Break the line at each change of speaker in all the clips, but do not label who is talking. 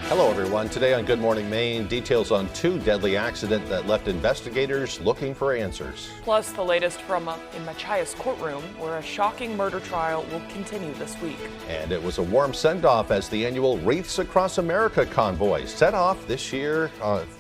Hello everyone. Today on Good Morning Maine, details on two deadly accidents that left investigators looking for answers.
Plus the latest from in Machias courtroom, where a shocking murder trial will continue this week.
And it was a warm send-off as the annual Wreaths Across America convoy set off this year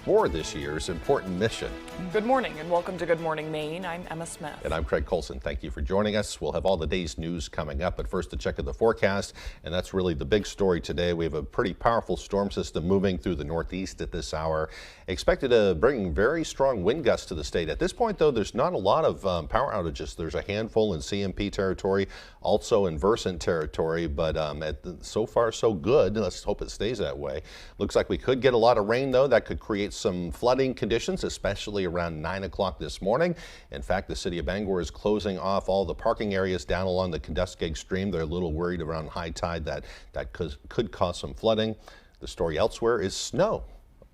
for this year's important mission.
Good morning and welcome to Good Morning Maine. I'm Emma Smith.
And I'm Craig Colson. Thank you for joining us. We'll have all the day's news coming up, but first a check of the forecast, and that's really the big story today. We have a pretty powerful storm system moving through the northeast at this hour, expected to bring very strong wind gusts to the state. At this point, though, there's not a lot of power outages. There's a handful in CMP territory, also in Versant territory, but so far so good. Let's hope it stays that way. Looks like we could get a lot of rain, though. That could create some flooding conditions, especially around 9 o'clock this morning. In fact, the city of Bangor is closing off all the parking areas down along the Kenduskeag Stream. They're a little worried around high tide that could cause some flooding. The story elsewhere is snow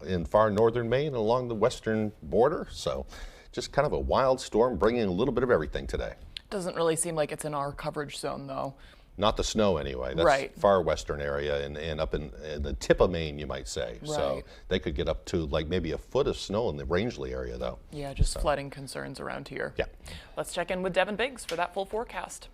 in far northern Maine and along the western border. So just kind of a wild storm bringing a little bit of everything today.
Doesn't really seem like it's in our coverage zone, though.
Not the snow anyway. That's
right.
Far western area and up in the tip of Maine, you might say.
Right.
So they could get up to like maybe a foot of snow in the Rangeley area, though.
Yeah, just flooding concerns around here.
Yeah.
Let's check in with Devin Biggs for that full forecast.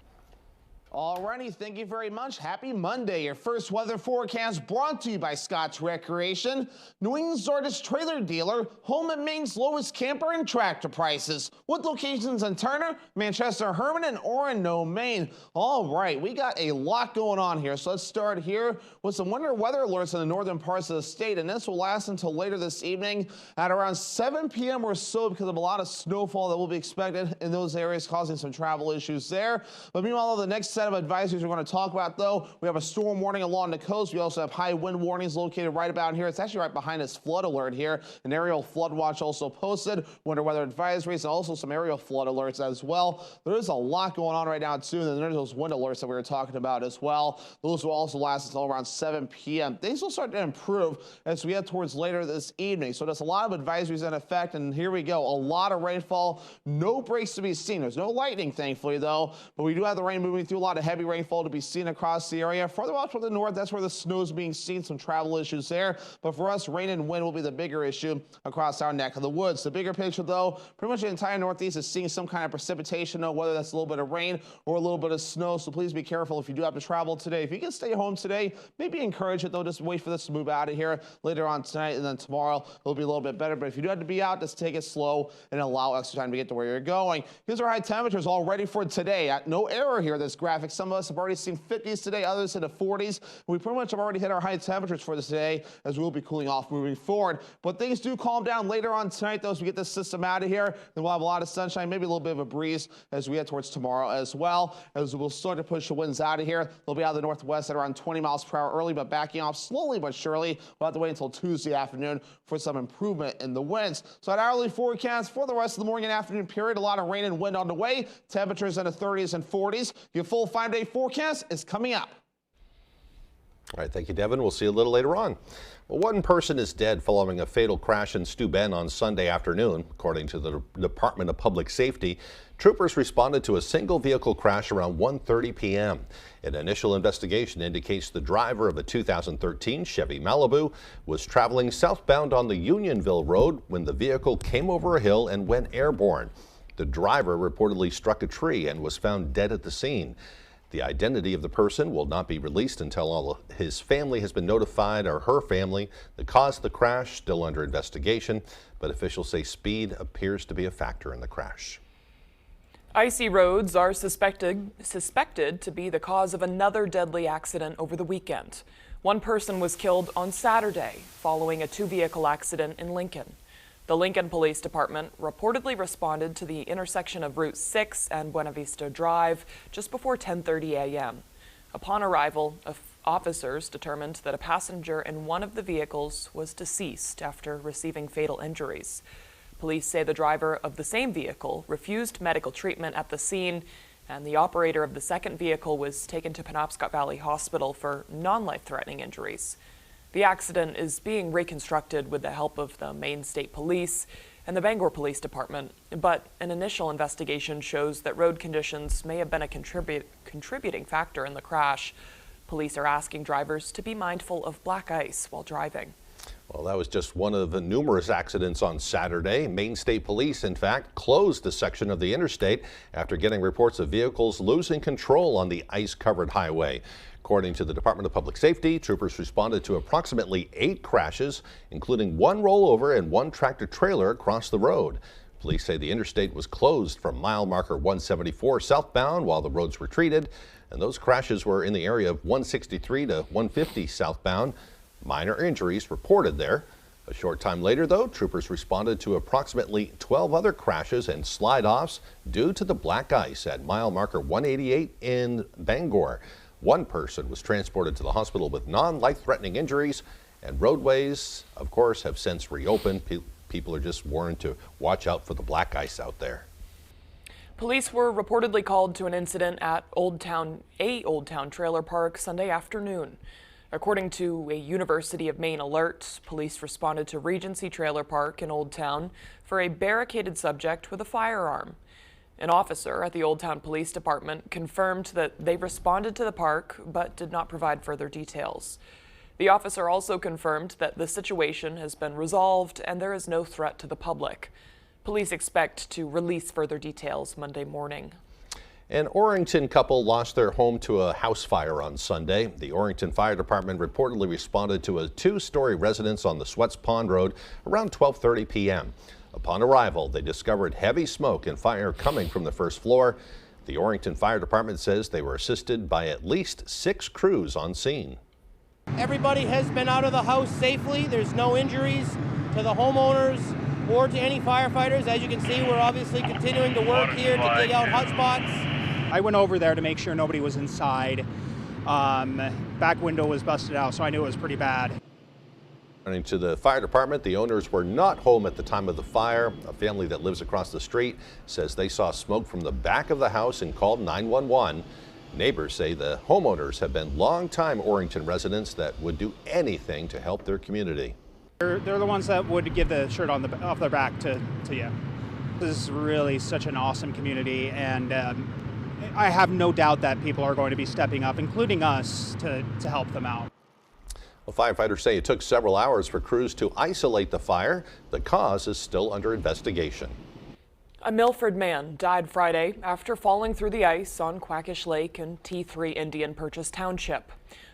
Alrighty, thank you very much. Happy Monday. Your first weather forecast brought to you by Scotts Recreation, New England's largest trailer dealer, home at Maine's lowest camper and tractor prices, with locations in Turner, Manchester, Herman, and Orono, Maine. All right, we got a lot going on here, so let's start here with some winter weather alerts in the northern parts of the state, and this will last until later this evening at around 7 p.m. or so because of a lot of snowfall that will be expected in those areas, causing some travel issues there. But meanwhile, the next set of advisories we're going to talk about, though, we have a storm warning along the coast. We also have high wind warnings located right about here. It's actually right behind this flood alert here. An aerial flood watch also posted, winter weather advisories, and also some aerial flood alerts as well. There is a lot going on right now, too, and then there's those wind alerts that we were talking about as well. Those will also last until around 7 p.m. Things will start to improve as we head towards later this evening. So there's a lot of advisories in effect, and here we go. A lot of rainfall. No breaks to be seen. There's no lightning, thankfully, though, but we do have the rain moving through. A lot of heavy rainfall to be seen across the area. Further out to the north, that's where the snow is being seen. Some travel issues there. But for us, rain and wind will be the bigger issue across our neck of the woods. The bigger picture, though, pretty much the entire northeast is seeing some kind of precipitation, though, whether that's a little bit of rain or a little bit of snow. So please be careful if you do have to travel today. If you can stay home today, maybe encourage it, though. Just wait for this to move out of here later on tonight, and then tomorrow it'll be a little bit better. But if you do have to be out, just take it slow and allow extra time to get to where you're going. Here's our high temperatures all ready for today. No error here, this graphic. Some of us have already seen 50s today, others in the 40s. We pretty much have already hit our high temperatures for this day, as we'll be cooling off moving forward. But things do calm down later on tonight, though, as we get this system out of here. Then we'll have a lot of sunshine, maybe a little bit of a breeze as we head towards tomorrow as well, as we'll start to push the winds out of here. They'll be out of the northwest at around 20 miles per hour early, but backing off slowly but surely. We'll have to wait until Tuesday afternoon for some improvement in the winds. So at hourly forecast for the rest of the morning and afternoon period, a lot of rain and wind on the way. Temperatures in the 30s and 40s. Your full 5-day forecast is coming up.
All right, thank you, Devin. We'll see you a little later on. Well, one person is dead following a fatal crash in Steuben on Sunday afternoon. According to the Department of Public Safety, troopers responded to a single vehicle crash around 1:30 p.m. An initial investigation indicates the driver of a 2013 Chevy Malibu was traveling southbound on the Unionville Road when the vehicle came over a hill and went airborne. The driver reportedly struck a tree and was found dead at the scene. The identity of the person will not be released until all of his family has been notified, or her family. The cause of the crash still under investigation, but officials say speed appears to be a factor in the crash.
Icy roads are suspected to be the cause of another deadly accident over the weekend. One person was killed on Saturday following a two-vehicle accident in Lincoln. The Lincoln Police Department reportedly responded to the intersection of Route 6 and Buena Vista Drive just before 10:30 a.m. Upon arrival, officers determined that a passenger in one of the vehicles was deceased after receiving fatal injuries. Police say the driver of the same vehicle refused medical treatment at the scene, and the operator of the second vehicle was taken to Penobscot Valley Hospital for non-life-threatening injuries. The accident is being reconstructed with the help of the Maine State Police and the Bangor Police Department, but an initial investigation shows that road conditions may have been a contributing factor in the crash. Police are asking drivers to be mindful of black ice while driving.
Well, that was just one of the numerous accidents on Saturday. Maine State Police, in fact, closed a section of the interstate after getting reports of vehicles losing control on the ice-covered highway. According to the Department of Public Safety, troopers responded to approximately 8 crashes, including 1 rollover and 1 tractor-trailer across the road. Police say the interstate was closed from mile marker 174 southbound while the roads were treated, and those crashes were in the area of 163 to 150 southbound. Minor injuries reported there. A short time later, though, troopers responded to approximately 12 other crashes and slide-offs due to the black ice at mile marker 188 in Bangor. 1 person was transported to the hospital with non-life-threatening injuries, and roadways, of course, have since reopened. People are just warned to watch out for the black ice out there.
Police were reportedly called to an incident at Old Town trailer park Sunday afternoon. According to a University of Maine alert, police responded to Regency Trailer Park in Old Town for a barricaded subject with a firearm. An officer at the Old Town Police Department confirmed that they responded to the park but did not provide further details. The officer also confirmed that the situation has been resolved and there is no threat to the public. Police expect to release further details Monday morning.
An Orrington couple lost their home to a house fire on Sunday. The Orrington Fire Department reportedly responded to a 2-story residence on the Sweats Pond Road around 12:30 p.m. Upon arrival, they discovered heavy smoke and fire coming from the first floor. The Orrington Fire Department says they were assisted by at least 6 crews on scene.
Everybody has been out of the house safely. There's no injuries to the homeowners or to any firefighters. As you can see, we're obviously continuing to work here to dig out hot spots.
I went over there to make sure nobody was inside. Back window was busted out, so I knew it was pretty bad.
According to the fire department, the owners were not home at the time of the fire. A family that lives across the street says they saw smoke from the back of the house and called 911. Neighbors say the homeowners have been longtime Orrington residents that would do anything to help their community.
They're the ones that would give the shirt off their back to you. This is really such an awesome community, and I have no doubt that people are going to be stepping up, including us, to help them out.
Well, firefighters say it took several hours for crews to isolate the fire. The cause is still under investigation.
A Milford man died Friday after falling through the ice on Quackish Lake in T3 Indian Purchase Township.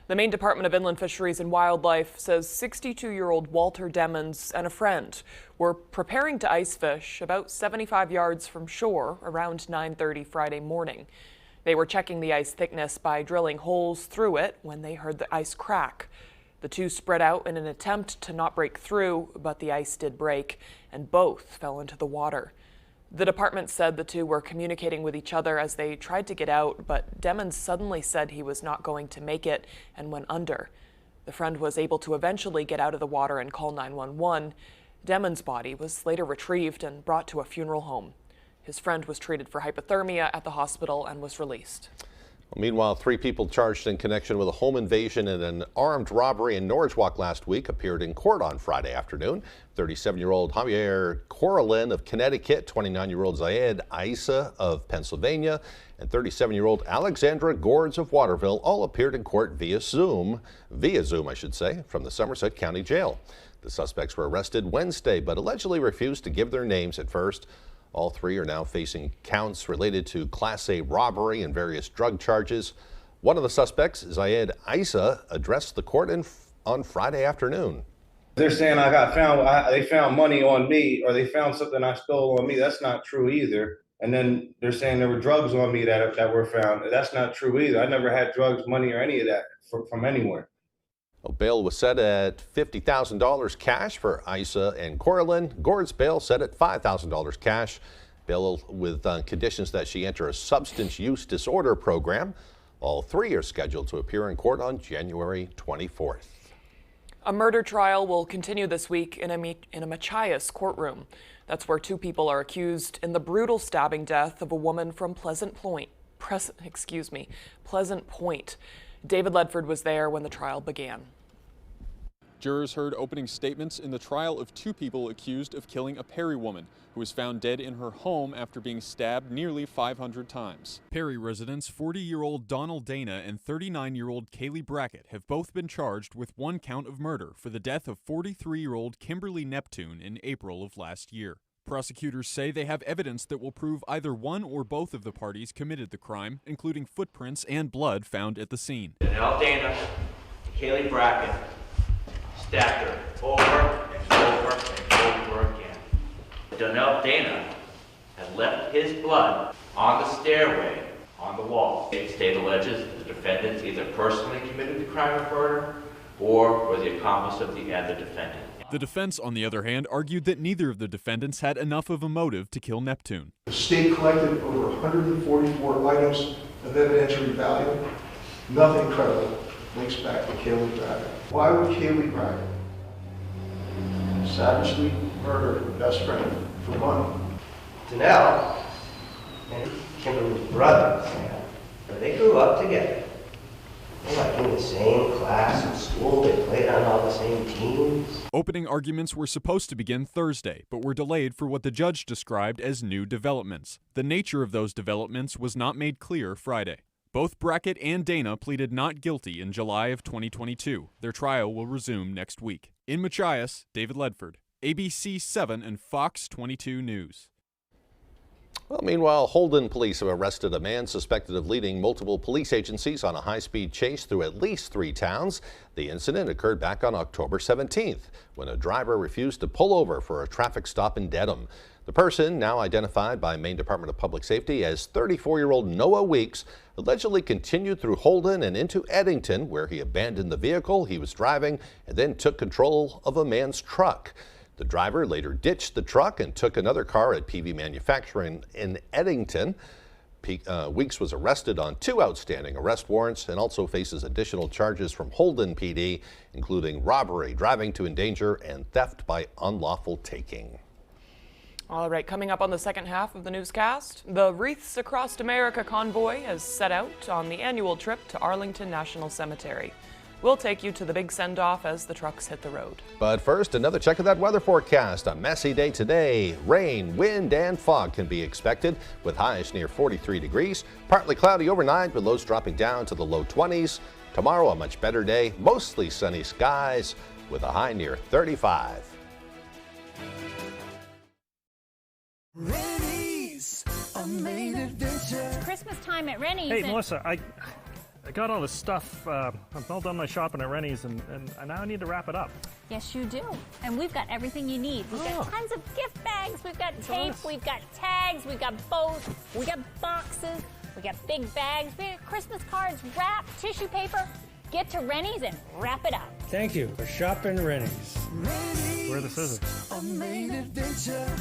The Maine Department of Inland Fisheries and Wildlife says 62-year-old Walter Demmons and a friend were preparing to ice fish about 75 yards from shore around 9:30 Friday morning. They were checking the ice thickness by drilling holes through it when they heard the ice crack. The two spread out in an attempt to not break through, but the ice did break, and both fell into the water. The department said the two were communicating with each other as they tried to get out, but Demmons suddenly said he was not going to make it and went under. The friend was able to eventually get out of the water and call 911. Demmons' body was later retrieved and brought to a funeral home. His friend was treated for hypothermia at the hospital and was released.
Meanwhile, 3 people charged in connection with a home invasion and an armed robbery in Norridgewock last week appeared in court on Friday afternoon. 37-year-old Javier Coralin of Connecticut, 29-year-old Zayed Isa of Pennsylvania, and 37-year-old Alexandra Gords of Waterville all appeared in court via Zoom, from the Somerset County Jail. The suspects were arrested Wednesday, but allegedly refused to give their names at first. All 3 are now facing counts related to Class A robbery and various drug charges. One of the suspects, Zayed Isa, addressed the court on Friday afternoon.
They're saying they found money on me, or they found something I stole on me. That's not true either. And then they're saying there were drugs on me that were found. That's not true either. I never had drugs, money, or any of that from anywhere.
Well, bail was set at $50,000 cash for Isa and Coralin. Gord's bail set at $5,000 cash. Bail with conditions that she enter a substance use disorder program. All 3 are scheduled to appear in court on January 24th.
A murder trial will continue this week in a Machias courtroom. That's where 2 people are accused in the brutal stabbing death of a woman from Pleasant Point. David Ledford was there when the trial began.
Jurors heard opening statements in the trial of two people accused of killing a Perry woman who was found dead in her home after being stabbed nearly 500 times. Perry residents 40-year-old Donald Dana and 39-year-old Kaylee Brackett have both been charged with one count of murder for the death of 43-year-old Kimberly Neptune in April of last year. Prosecutors say they have evidence that will prove either one or both of the parties committed the crime, including footprints and blood found at the scene.
Donald Dana and Kaylee Brackett stabbed her over and over and over again. Donald Dana had left his blood on the stairway, on the wall. The state alleges the defendants either personally committed the crime of murder or were the accomplice of the other defendant.
The defense, on the other hand, argued that neither of the defendants had enough of a motive to kill Neptune.
The state collected over 144 items of evidentiary value. Nothing credible links back to Kaylee Brackett. Why would Kaylee Brackett savagely murder her best friend for money?
Danelle and Kimberly's brother, Sam, they grew up together. They were like in the same class in school. They played on all the same teams.
Opening arguments were supposed to begin Thursday, but were delayed for what the judge described as new developments. The nature of those developments was not made clear Friday. Both Brackett and Dana pleaded not guilty in July of 2022. Their trial will resume next week. In Machias, David Ledford, ABC 7 and Fox 22 News.
Well, meanwhile, Holden police have arrested a man suspected of leading multiple police agencies on a high-speed chase through at least 3 towns. The incident occurred back on October 17th when a driver refused to pull over for a traffic stop in Dedham. The person, now identified by Maine Department of Public Safety as 34-year-old Noah Weeks, allegedly continued through Holden and into Eddington, where he abandoned the vehicle he was driving and then took control of a man's truck. The driver later ditched the truck and took another car at PV Manufacturing in Eddington. Weeks was arrested on 2 outstanding arrest warrants and also faces additional charges from Holden PD, including robbery, driving to endanger, and theft by unlawful taking.
All right, coming up on the second half of the newscast, the Wreaths Across America convoy has set out on the annual trip to Arlington National Cemetery. We'll take you to the big send-off as the trucks hit the road.
But first, another check of that weather forecast. A messy day today. Rain, wind, and fog can be expected with highs near 43 degrees. Partly cloudy overnight with lows dropping down to the low 20s. Tomorrow, a much better day. Mostly sunny skies with a high near 35.
Rennie's, a Maine adventure.
Christmas time at Rennie's.
Hey, Melissa, I got all this stuff. I've all done my shopping at Rennie's, and now I need to wrap it up.
Yes, you do. And we've got everything you need. We've got tons of gift bags. We've got tape. We've got tags. We've got bows. We've got boxes. We've got big bags. We've got Christmas cards, wrap, tissue paper. Get to Rennie's and wrap it up.
Thank you for shopping Rennie's.
Where are the scissors?
A Maine adventure.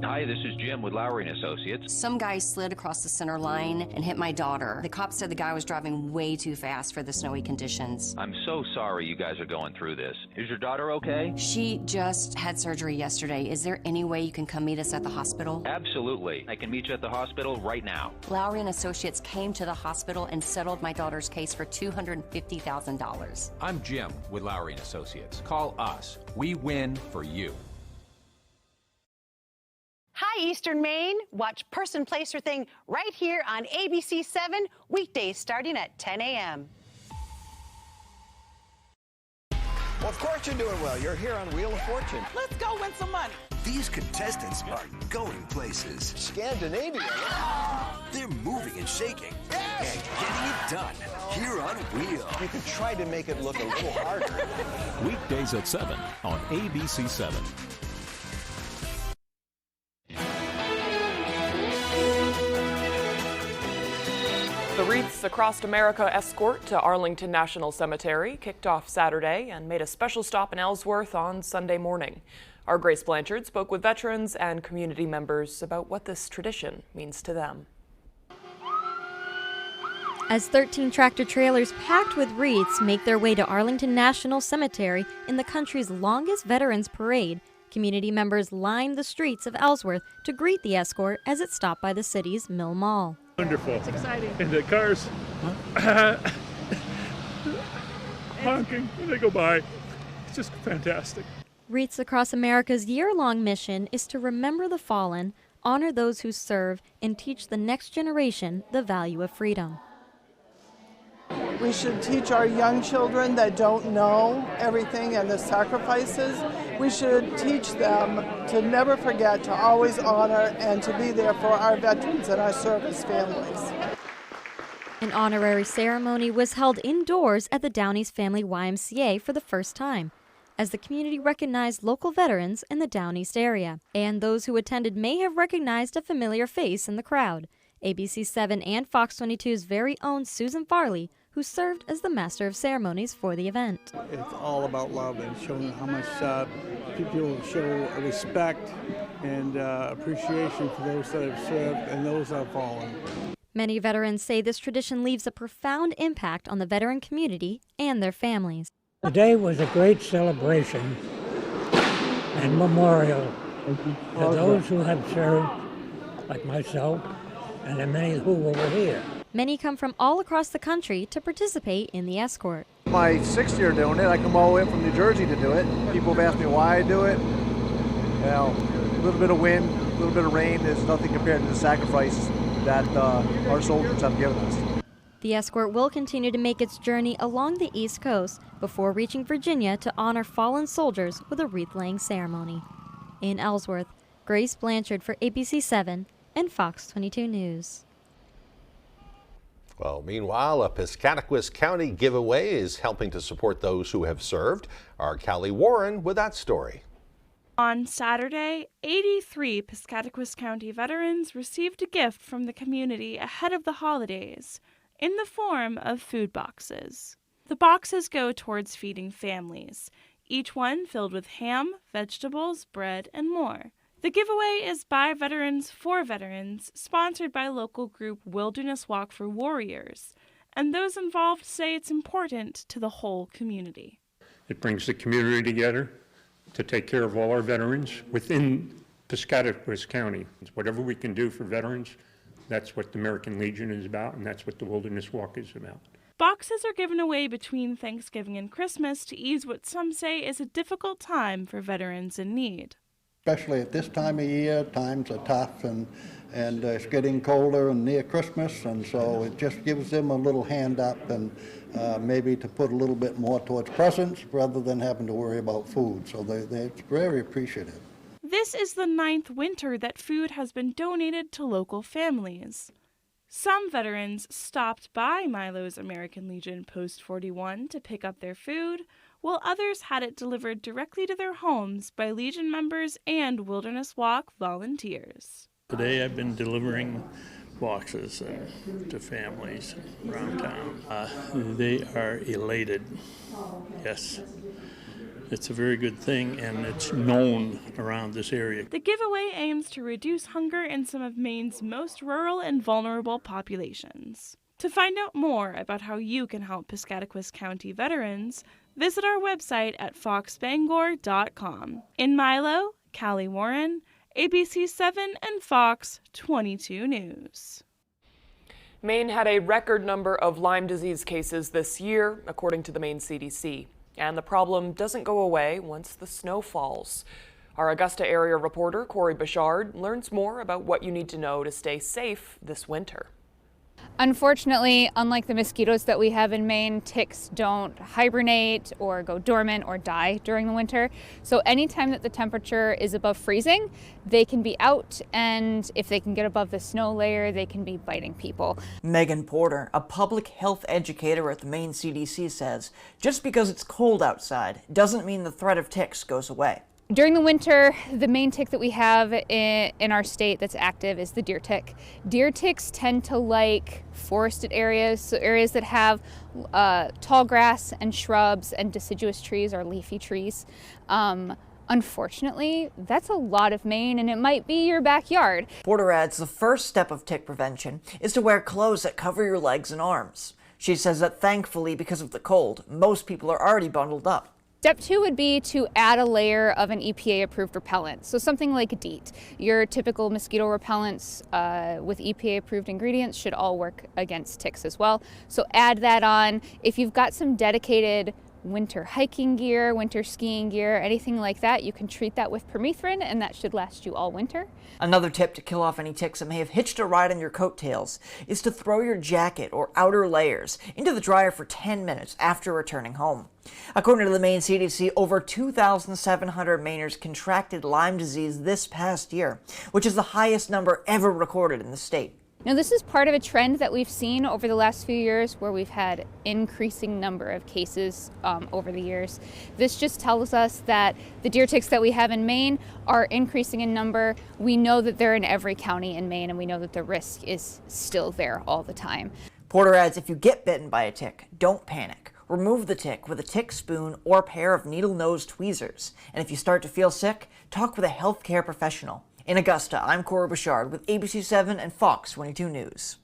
Hi, this is Jim with Lowry & Associates.
Some guy slid across the center line and hit my daughter. The cops said the guy was driving way too fast for the snowy conditions.
I'm so sorry you guys are going through this. Is your daughter okay?
She just had surgery yesterday. Is there any way you can come meet us at the hospital?
Absolutely. I can meet you at the hospital right now.
Lowry & Associates came to the hospital and settled my daughter's case for $250,000.
I'm Jim with Lowry & Associates. Call us. We win for you.
Hi, Eastern Maine. Watch Person, Place, or Thing right here on ABC 7, weekdays starting at 10 a.m.
Well, of course you're doing well. You're here on Wheel of Fortune.
Let's go win some money.
These contestants are going places.
Scandinavia.
They're moving and shaking and getting it done here on Wheel.
You could try to make it look a little harder.
Weekdays at 7 on ABC 7.
The Wreaths Across America escort to Arlington National Cemetery kicked off Saturday and made a special stop in Ellsworth on Sunday morning. Our Grace Blanchard spoke with veterans and community members about what this tradition means to them.
As 13 tractor trailers packed with wreaths make their way to Arlington National Cemetery in the country's longest Veterans Parade, community members lined the streets of Ellsworth to greet the escort as it stopped by the city's Mill Mall.
Wonderful.
It's exciting.
And the cars. honking when they go by. It's just fantastic.
Wreaths Across America's year-long mission is to remember the fallen, honor those who serve, and teach the next generation the value of freedom.
We should teach our young children that don't know everything and the sacrifices. We should teach them to never forget, to always honor, and to be there for our veterans and our service families.
An honorary ceremony was held indoors at the Downey's Family YMCA for the first time, as the community recognized local veterans in the Down East area. And those who attended may have recognized a familiar face in the crowd. ABC 7 and Fox 22's very own Susan Farley, who served as the master of ceremonies for the event.
It's all about love and showing how much people show respect and appreciation for those that have served and those that have fallen.
Many veterans say this tradition leaves a profound impact on the veteran community and their families.
Today was a great celebration and memorial to those who have served, like myself, and the many who were here.
Many come from all across the country to participate in the escort.
My 6th year doing it. I come all the way from New Jersey to do it. People have asked me why I do it. You know, a little bit of wind, a little bit of rain is nothing compared to the sacrifice that our soldiers have given us.
The escort will continue to make its journey along the East Coast before reaching Virginia to honor fallen soldiers with a wreath-laying ceremony. In Ellsworth, Grace Blanchard for ABC 7 and Fox 22 News.
Well, meanwhile, a Piscataquis County giveaway is helping to support those who have served. Our Callie Warren with that story.
On Saturday, 83 Piscataquis County veterans received a gift from the community ahead of the holidays in the form of food boxes. The boxes go towards feeding families, each one filled with ham, vegetables, bread, and more. The giveaway is by veterans for veterans, sponsored by local group Wilderness Walk for Warriors, and those involved say it's important to the whole community.
It brings the community together to take care of all our veterans within Piscataquis County. Whatever we can do for veterans, that's what the American Legion is about, and that's what the Wilderness Walk is about.
Boxes are given away between Thanksgiving and Christmas to ease what some say is a difficult time for veterans in need.
Especially at this time of year, times are tough and it's getting colder and near Christmas, and so it just gives them a little hand up and maybe to put a little bit more towards presents rather than having to worry about food. So they're very appreciative.
This is the 9th winter that food has been donated to local families. Some veterans stopped by Milo's American Legion Post 41 to pick up their food, while others had it delivered directly to their homes by Legion members and Wilderness Walk volunteers.
Today I've been delivering boxes to families around town. They are elated. Yes. It's a very good thing, and it's known around this area.
The giveaway aims to reduce hunger in some of Maine's most rural and vulnerable populations. To find out more about how you can help Piscataquis County veterans, visit our website at foxbangor.com. In Milo, Callie Warren, ABC 7 and Fox 22 News.
Maine had a record number of Lyme disease cases this year, according to the Maine CDC. And the problem doesn't go away once the snow falls. Our Augusta area reporter, Corey Bouchard, learns more about what you need to know to stay safe this winter.
Unfortunately, unlike the mosquitoes that we have in Maine, ticks don't hibernate or go dormant or die during the winter. So anytime that the temperature is above freezing, they can be out, and if they can get above the snow layer, they can be biting people.
Megan Porter, a public health educator at the Maine CDC, says just because it's cold outside doesn't mean the threat of ticks goes away.
During the winter, the main tick that we have in our state that's active is the deer tick. Deer ticks tend to like forested areas, so areas that have tall grass and shrubs and deciduous trees or leafy trees. Unfortunately, that's a lot of Maine, and it might be your backyard.
Porter adds the first step of tick prevention is to wear clothes that cover your legs and arms. She says that thankfully, because of the cold, most people are already bundled up.
Step 2 would be to add a layer of an EPA-approved repellent, so something like DEET. Your typical mosquito repellents with EPA-approved ingredients should all work against ticks as well. So add that on. If you've got some dedicated winter hiking gear, winter skiing gear, anything like that, you can treat that with permethrin, and that should last you all winter.
Another tip to kill off any ticks that may have hitched a ride on your coattails is to throw your jacket or outer layers into the dryer for 10 minutes after returning home. According to the Maine CDC, over 2,700 Mainers contracted Lyme disease this past year, which is the highest number ever recorded in the state.
Now, this is part of a trend that we've seen over the last few years where we've had increasing number of cases over the years. This just tells us that the deer ticks that we have in Maine are increasing in number. We know that they're in every county in Maine, and we know that the risk is still there all the time.
Porter adds, if you get bitten by a tick, don't panic. Remove the tick with a tick spoon or a pair of needle-nose tweezers. And if you start to feel sick, talk with a healthcare professional. In Augusta, I'm Cora Bouchard with ABC7 and Fox 22 News.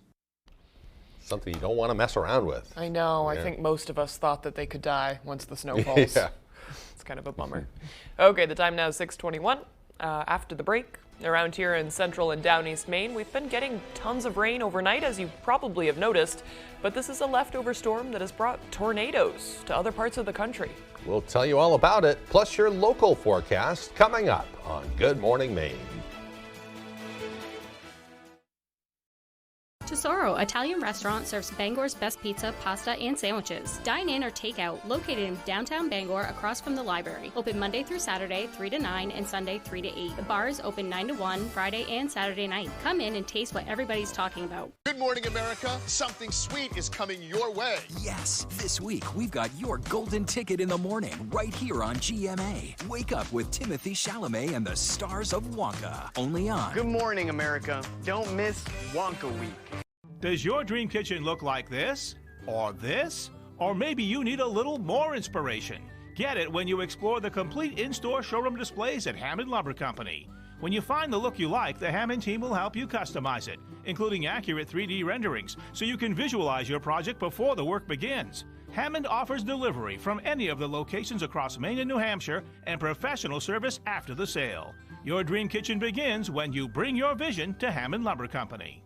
Something you don't want to mess around with.
I know.
Yeah.
I think most of us thought that they could die once the snow falls.
Yeah.
It's kind of a bummer. Okay, the time now is 6:21. After the break, around here in central and down east Maine, we've been getting tons of rain overnight, as you probably have noticed. But this is a leftover storm that has brought tornadoes to other parts of the country.
We'll tell you all about it, plus your local forecast coming up on Good Morning Maine.
Tesoro Italian restaurant serves Bangor's best pizza, pasta, and sandwiches. Dine in or take out, located in downtown Bangor across from the library. Open Monday through Saturday, 3 to 9, and Sunday, 3 to 8. The bar is open 9 to 1, Friday and Saturday night. Come in and taste what everybody's talking about.
Good morning, America. Something sweet is coming your way.
Yes, this week we've got your golden ticket in the morning right here on GMA. Wake up with Timothy Chalamet and the stars of Wonka. Only on
Good morning, America. Don't miss Wonka Week.
Does your dream kitchen look like this? Or this? Or maybe you need a little more inspiration. Get it when you explore the complete in-store showroom displays at Hammond Lumber Company. When you find the look you like, the Hammond team will help you customize it, including accurate 3D renderings, so you can visualize your project before the work begins. Hammond offers delivery from any of the locations across Maine and New Hampshire and professional service after the sale. Your dream kitchen begins when you bring your vision to Hammond Lumber Company.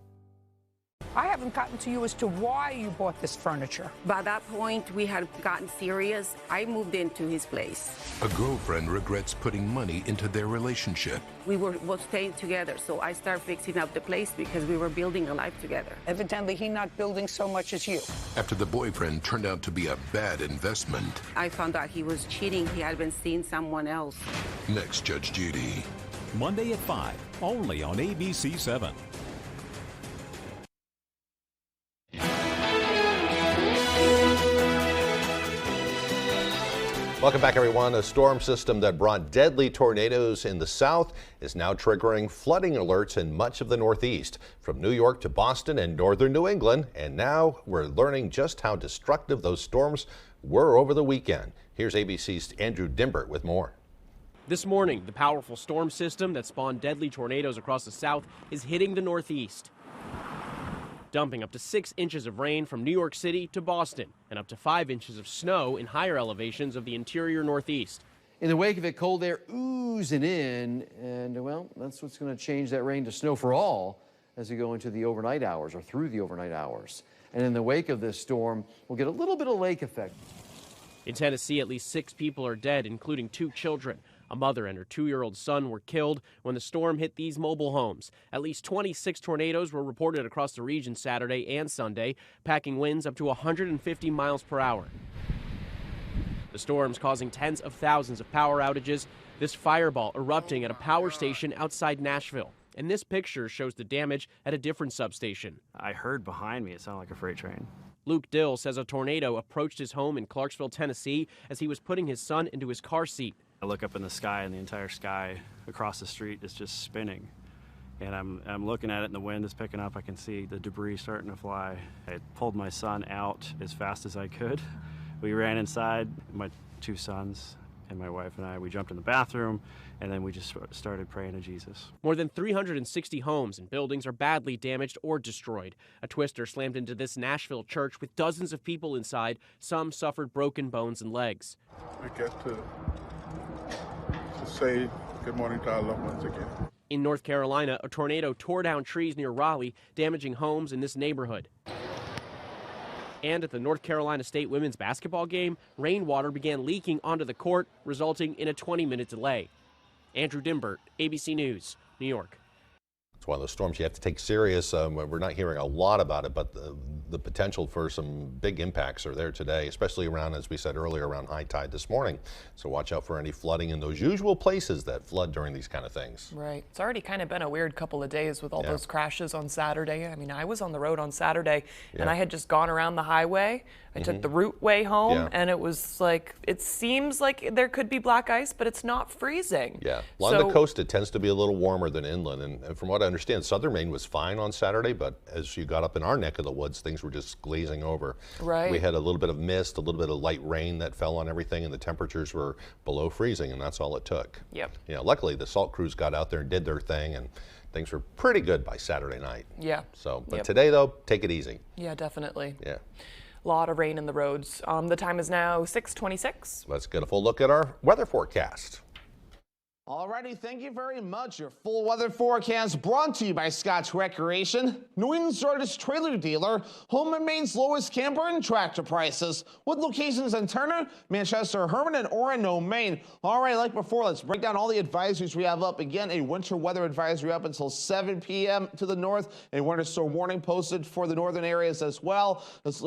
I haven't gotten to you as to why you bought this furniture.
By that point, we had gotten serious. I moved into his place.
A girlfriend regrets putting money into their relationship.
We were staying together, so I started fixing up the place because we were building a life together.
Evidently, he's not building so much as you.
After the boyfriend turned out to be a bad investment.
I found out he was cheating. He had been seeing someone else.
Next, Judge Judy.
Monday at 5, only on ABC7.
Welcome back, everyone. A storm system that brought deadly tornadoes in the south is now triggering flooding alerts in much of the Northeast, from New York to Boston and northern New England. And now we're learning just how destructive those storms were over the weekend. Here's ABC's Andrew Dimbert with more.
This morning, the powerful storm system that spawned deadly tornadoes across the south is hitting the Northeast, dumping up to 6 inches of rain from New York City to Boston and up to 5 inches of snow in higher elevations of the interior Northeast.
In the wake of it, cold air oozing in, and well, that's what's going to change that rain to snow for all as we go into the overnight hours or through the overnight hours. And in the wake of this storm, we'll get a little bit of lake effect.
In Tennessee, at least 6 people are dead, including 2 children. A mother and her 2-year-old son were killed when the storm hit these mobile homes. At least 26 tornadoes were reported across the region Saturday and Sunday, packing winds up to 150 miles per hour. The storm's causing tens of thousands of power outages. This fireball erupting at a power station outside Nashville. And this picture shows the damage at a different substation.
I heard behind me it sounded like a freight train.
Luke Dill says a tornado approached his home in Clarksville, Tennessee, as he was putting his son into his car seat.
I look up in the sky, and the entire sky across the street is just spinning. And I'm looking at it, and the wind is picking up. I can see the debris starting to fly. I pulled my son out as fast as I could. We ran inside, my 2 sons and my wife and I. We jumped in the bathroom, and then we just started praying to Jesus.
More than 360 homes and buildings are badly damaged or destroyed. A twister slammed into this Nashville church with dozens of people inside. Some suffered broken bones and legs.
We get to say good morning to our loved ones again.
In North Carolina, a tornado tore down trees near Raleigh, damaging homes in this neighborhood. And at the North Carolina State women's basketball game, rainwater began leaking onto the court, resulting in a 20-minute delay. Andrew Dimbert, ABC News, New York.
It's one of those storms you have to take serious. We're not hearing a lot about it, but the potential for some big impacts are there today, especially around, as we said earlier, around high tide this morning. So watch out for any flooding in those usual places that flood during these kind of things.
Right. It's already kind of been a weird couple of days with all those crashes on Saturday. I mean, I was on the road on Saturday and I had just gone around the highway. I took the route way home and it was like, it seems like there could be black ice, but it's not freezing.
Yeah. Along the coast, it tends to be a little warmer than inland. And from what I understand, southern Maine was fine on Saturday, but as you got up in our neck of the woods, things were just glazing over.
Right.
We had a little bit of mist, a little bit of light rain that fell on everything, and the temperatures were below freezing, and that's all it took.
Yep.
You know, luckily the salt crews got out there and did their thing, and things were pretty good by Saturday night.
Yeah.
So, but today though, take it easy.
Yeah, definitely.
Yeah.
A lot of rain in the roads. The time is now 6:26.
Let's get a full look at our weather forecast.
Alrighty, thank you very much. Your full weather forecast brought to you by Scott's Recreation, New England's largest trailer dealer, home and Maine's lowest camper and tractor prices, with locations in Turner, Manchester, Herman, and Orono, Maine. Alright, like before, let's break down all the advisories we have up. Again, a winter weather advisory up until 7 p.m. to the north, a winter storm warning posted for the northern areas as well. This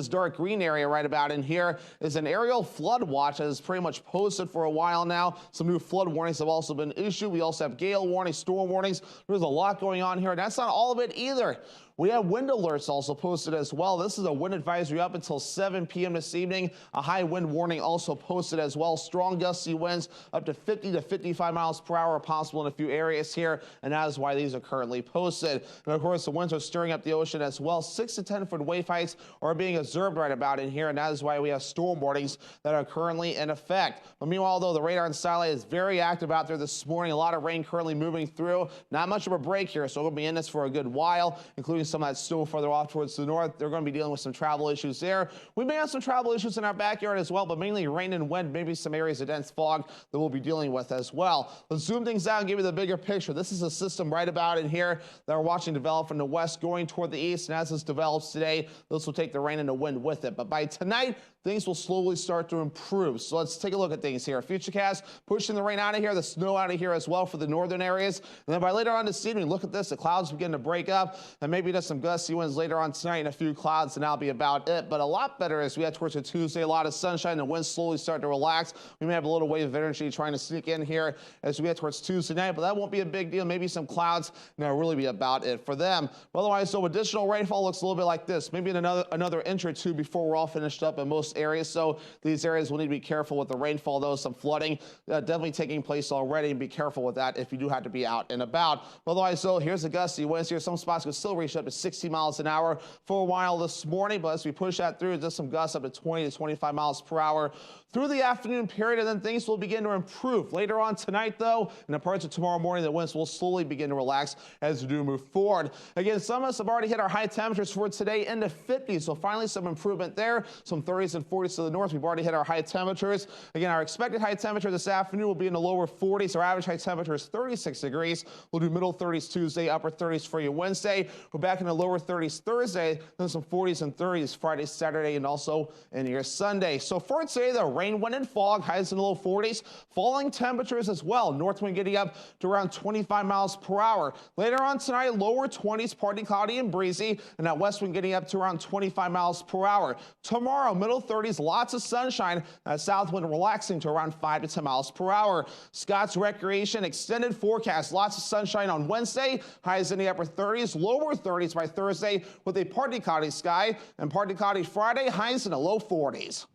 dark green area right about in here is an aerial flood watch that is pretty much posted for a while now. Some new flood warnings have also been issued. We also have gale warnings, storm warnings. There's a lot going on here, and that's not all of it either. We have wind alerts also posted as well. This is a wind advisory up until 7 p.m. this evening. A high wind warning also posted as well. Strong gusty winds up to 50 to 55 miles per hour possible in a few areas here, and that is why these are currently posted. And of course, the winds are stirring up the ocean as well. 6 to 10 foot wave heights are being observed right about in here, and that is why we have storm warnings that are currently in effect. But meanwhile, though, the radar and satellite is very active out there this morning. A lot of rain currently moving through. Not much of a break here, so we'll be in this for a good while, including some of that snow further off towards the north. They're going to be dealing with some travel issues there. We may have some travel issues in our backyard as well, but mainly rain and wind, maybe some areas of dense fog that we'll be dealing with as well. Let's zoom things out and give you the bigger picture. This is a system right about in here that we're watching develop from the west going toward the east, and as this develops today, this will take the rain and the wind with it. But by tonight, things will slowly start to improve. So let's take a look at things here. Futurecast pushing the rain out of here, the snow out of here as well for the northern areas. And then by later on this evening, look at this. The clouds begin to break up, and maybe just some gusty winds later on tonight and a few clouds, and that'll be about it. But a lot better as we head towards a Tuesday. A lot of sunshine. The winds slowly start to relax. We may have a little wave of energy trying to sneak in here as we head towards Tuesday night, but that won't be a big deal. Maybe some clouds, and that'll really be about it for them. But otherwise, so additional rainfall looks a little bit like this. Maybe in another inch or two before we're all finished up in most areas. So these areas will need to be careful with the rainfall, though. Some flooding definitely taking place already, and be careful with that if you do have to be out and about. Otherwise, so here's the gusty winds here. Some spots could still reach up to 60 miles an hour for a while this morning, but as we push that through, just some gusts up to 20 to 25 miles per hour through the afternoon period, and then things will begin to improve. Later on tonight, though, and the parts of tomorrow morning, the winds will slowly begin to relax as we do move forward. Again, some of us have already hit our high temperatures for today in the 50s, so finally some improvement there. Some 30s and 40s to the north. We've already hit our high temperatures. Again, our expected high temperature this afternoon will be in the lower 40s. Our average high temperature is 36 degrees. We'll do middle 30s Tuesday, upper 30s for you Wednesday. We're back in the lower 30s Thursday, then some 40s and 30s Friday, Saturday, and also in your Sunday. So for today, the rain, wind, and fog, highs in the low 40s. Falling temperatures as well. North wind getting up to around 25 miles per hour. Later on tonight, lower 20s, partly cloudy and breezy, and that west wind getting up to around 25 miles per hour. Tomorrow, middle 30s, lots of sunshine. That south wind relaxing to around 5 to 10 miles per hour. Scott's Recreation extended forecast. Lots of sunshine on Wednesday. Highs in the upper 30s, lower 30s by Thursday with a partly cloudy sky, and partly cloudy Friday. Highs in the low 40s.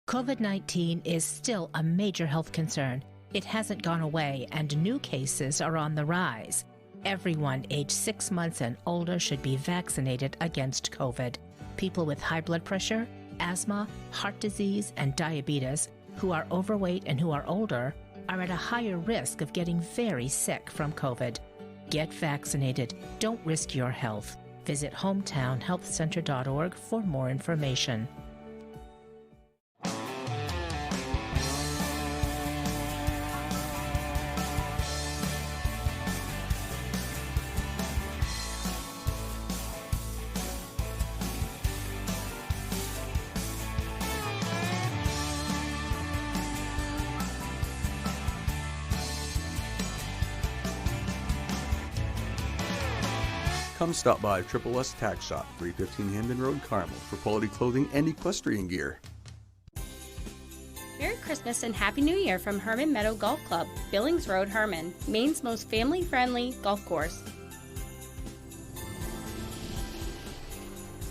COVID-19 is still a major health concern. It hasn't gone away, and new cases are on the rise. Everyone aged 6 months and older should be vaccinated against COVID. People with high blood pressure, asthma, heart disease, and diabetes who are overweight and who are older are at a higher risk of getting very sick from COVID. Get vaccinated. Don't risk your health. Visit hometownhealthcenter.org for more information.
come stop by Triple S Tack Shop, 315 Hamden Road, Carmel, for quality clothing and equestrian gear.
Merry Christmas and Happy New Year from Herman Meadow Golf Club, Billings Road, Herman, Maine's most family-friendly golf course.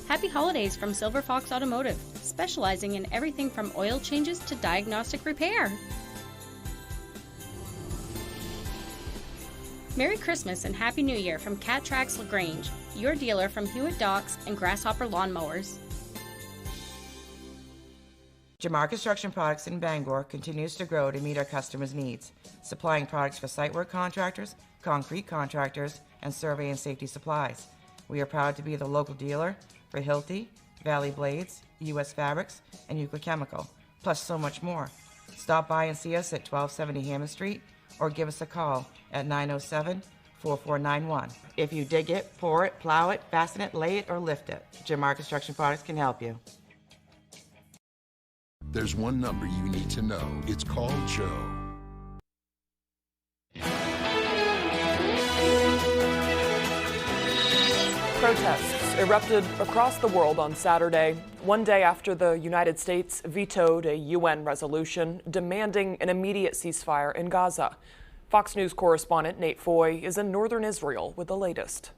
Happy holidays from Silver Fox Automotive, specializing in everything from oil changes to diagnostic repair. Merry Christmas and Happy New Year from Cat Tracks LaGrange, your dealer from Hewitt Docks and Grasshopper Lawnmowers.
Jamar Construction Products in Bangor continues to grow to meet our customers' needs, supplying products for site work contractors, concrete contractors, and survey and safety supplies. We are proud to be the local dealer for Hilti, Valley Blades, U.S. Fabrics, and Euclid Chemical, plus so much more. Stop by and see us at 1270 Hammond Street or give us a call at 907-4491. If you dig it, pour it, plow it, fasten it, lay it, or lift it, Jamar Construction Products can help you.
There's one number you need to know. It's called Joe.
Protests erupted across the world on Saturday, one day after the United States vetoed a UN resolution demanding an immediate ceasefire in Gaza. Fox News correspondent Nate Foy is in northern Israel with the latest.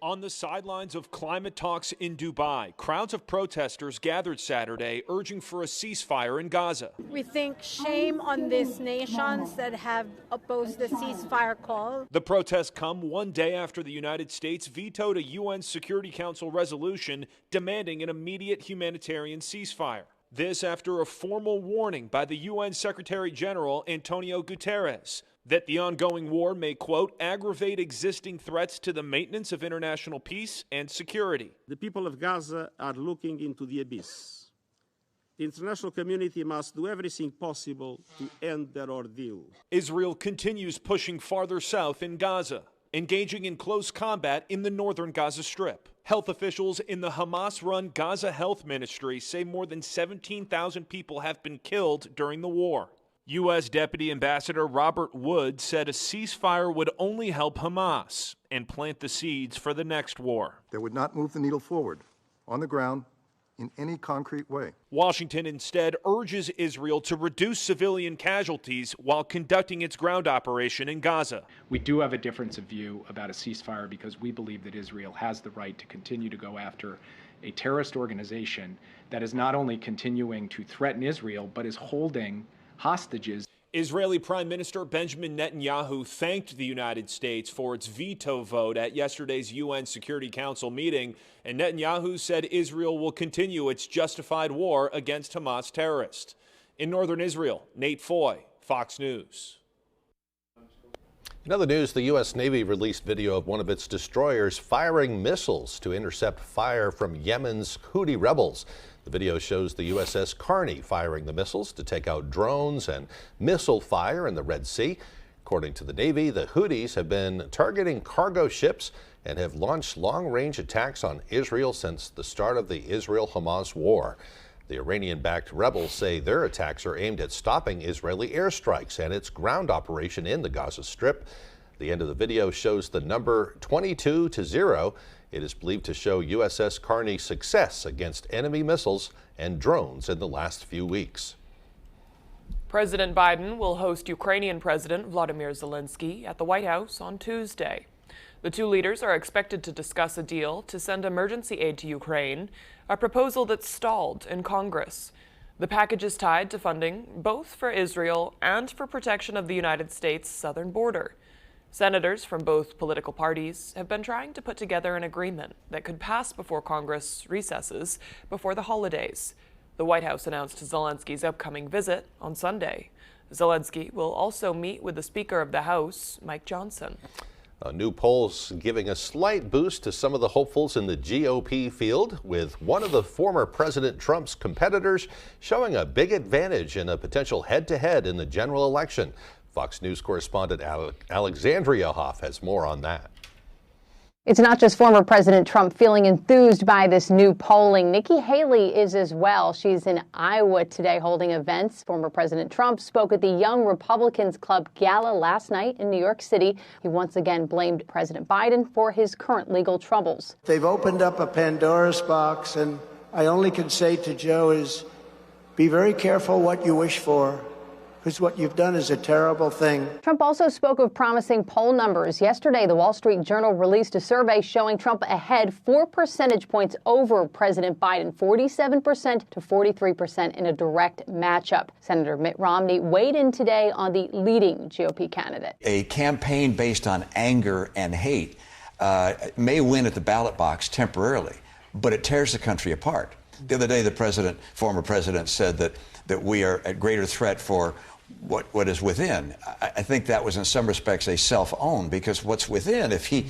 On the sidelines of climate talks in Dubai, crowds of protesters gathered Saturday urging for a ceasefire in Gaza.
We think shame on these nations that have opposed the ceasefire call.
The protests come one day after the United States vetoed a UN Security Council resolution demanding an immediate humanitarian ceasefire. This after a formal warning by the UN Secretary General Antonio Guterres that the ongoing war may, quote, aggravate existing threats to the maintenance of international peace and security.
The people of Gaza are looking into the abyss. The international community must do everything possible to end their ordeal.
Israel continues pushing farther south in Gaza, engaging in close combat in the northern Gaza Strip. Health officials in the Hamas-run Gaza Health Ministry say more than 17,000 people have been killed during the war. U.S. Deputy Ambassador Robert Wood said a ceasefire would only help Hamas and plant the seeds for the next war.
That would not move the needle forward on the ground in any concrete way.
Washington instead urges Israel to reduce civilian casualties while conducting its ground operation in Gaza.
We do have a difference of view about a ceasefire because we believe that Israel has the right to continue to go after a terrorist organization that is not only continuing to threaten Israel, but is holding hostages.
Israeli Prime Minister Benjamin Netanyahu thanked the United States for its veto vote at yesterday's UN Security Council meeting, and Netanyahu said Israel will continue its justified war against Hamas terrorists. In northern Israel, Nate Foy, Fox News.
In other news, the U.S. Navy released video of one of its destroyers firing missiles to intercept fire from Yemen's Houthi rebels. The video shows the USS Carney firing the missiles to take out drones and missile fire in the Red Sea. According to the Navy, the Houthis have been targeting cargo ships and have launched long-range attacks on Israel since the start of the Israel-Hamas war. The Iranian-backed rebels say their attacks are aimed at stopping Israeli airstrikes and its ground operation in the Gaza Strip. The end of the video shows the number 22-0. It is believed to show USS Carney's success against enemy missiles and drones in the last few weeks.
President Biden will host Ukrainian President Vladimir Zelensky at the White House on Tuesday. The two leaders are expected to discuss a deal to send emergency aid to Ukraine, a proposal that's stalled in Congress. The package is tied to funding both for Israel and for protection of the United States' southern border. Senators from both political parties have been trying to put together an agreement that could pass before Congress recesses before the holidays. The White House announced Zelensky's upcoming visit on Sunday. Zelensky will also meet with the Speaker of the House, Mike Johnson.
New polls giving a slight boost to some of the hopefuls in the GOP field, with one of the former President Trump's competitors showing a big advantage in a potential head-to-head in the general election. Fox News correspondent Alexandria Hoff has more on that.
It's not just former President Trump feeling enthused by this new polling. Nikki Haley is as well. She's in Iowa today holding events. Former President Trump spoke at the Young Republicans Club Gala last night in New York City. He once again blamed President Biden for his current legal troubles.
They've opened up a Pandora's box, and I only can say to Joe is be very careful what you wish for, because what you've done is a terrible thing.
Trump also spoke of promising poll numbers. Yesterday, the Wall Street Journal released a survey showing Trump ahead 4 percentage points over President Biden, 47% to 43% in a direct matchup. Senator Mitt Romney weighed in today on the leading GOP candidate.
A campaign based on anger and hate may win at the ballot box temporarily, but it tears the country apart. The other day, the former president said that we are at greater threat for what is within. I think that was in some respects a self-own, because what's within, if he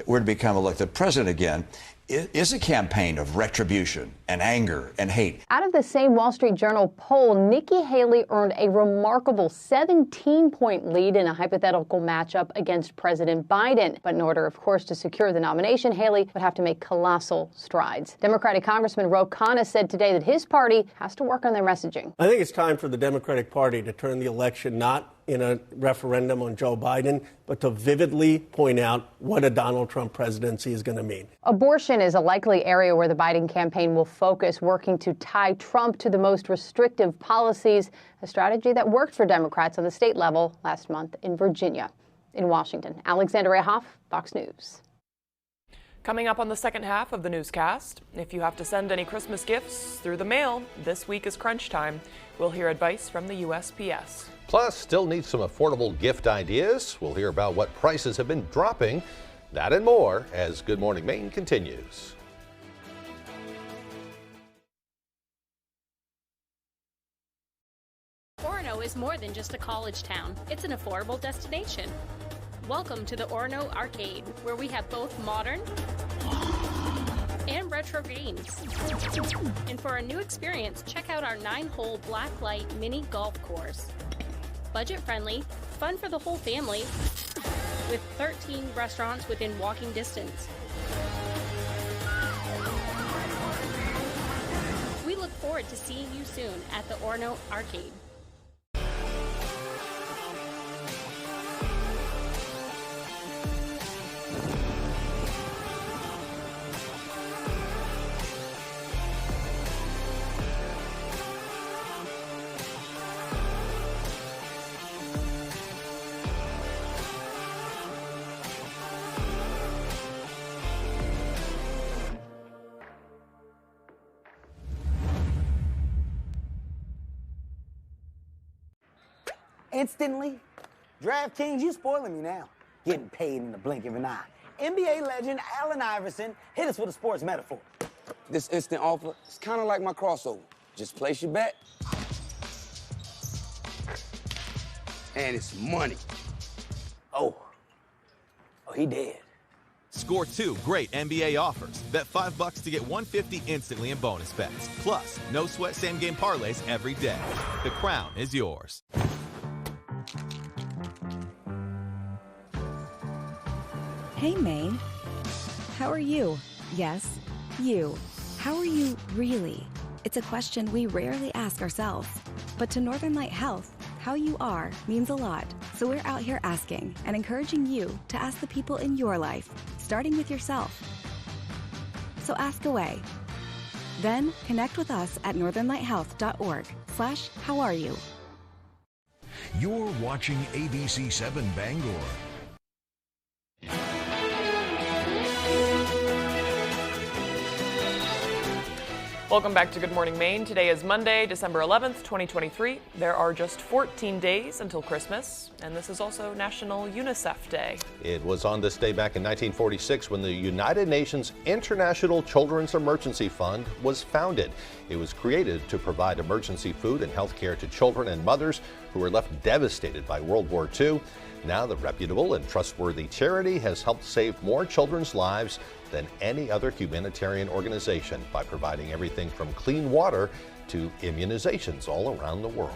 were to become elected president again, is a campaign of retribution and anger and hate.
Out of the same Wall Street Journal poll, Nikki Haley earned a remarkable 17-point lead in a hypothetical matchup against President Biden. But in order, of course, to secure the nomination, Haley would have to make colossal strides. Democratic Congressman Ro Khanna said today that his party has to work on their messaging.
I think it's time for the Democratic Party to turn the election not in a referendum on Joe Biden, but to vividly point out what a Donald Trump presidency is going to mean.
Abortion is a likely area where the Biden campaign will focus, working to tie Trump to the most restrictive policies, a strategy that worked for Democrats on the state level last month in Virginia. In Washington, Alexandria Hoff, Fox News.
Coming up on the second half of the newscast, if you have to send any Christmas gifts through the mail, this week is crunch time. We'll hear advice from the USPS.
Plus, still need some affordable gift ideas. We'll hear about what prices have been dropping. That and more as Good Morning Maine continues.
Orono is more than just a college town. It's an affordable destination. Welcome to the Orono Arcade, where we have both modern and retro games. And for a new experience, check out our 9-hole blacklight mini golf course. Budget-friendly, fun for the whole family, with 13 restaurants within walking distance. We look forward to seeing you soon at the Orono Arcade.
Instantly? DraftKings, you spoiling me now. Getting paid in the blink of an eye. NBA legend Allen Iverson hit us with a sports metaphor.
This instant offer is kind of like my crossover. Just place your bet, and it's money.
Oh, he did.
Score 2 great NBA offers. Bet $5 to get $150 instantly in bonus bets. Plus, no sweat same-game parlays every day. The crown is yours.
Hey, Maine. How are you? Yes, you. How are you really? It's a question we rarely ask ourselves. But to Northern Light Health, how you are means a lot. So we're out here asking and encouraging you to ask the people in your life, starting with yourself. So ask away. Then connect with us at northernlighthealth.org/howareyou.
You're watching ABC 7 Bangor.
Welcome back to Good Morning Maine. Today is Monday, December 11th, 2023. There are just 14 days until Christmas, and this is also National UNICEF Day.
It was on this day back in 1946 when the United Nations International Children's Emergency Fund was founded. It was created to provide emergency food and health care to children and mothers who were left devastated by World War II. Now the reputable and trustworthy charity has helped save more children's lives than any other humanitarian organization by providing everything from clean water to immunizations all around the world.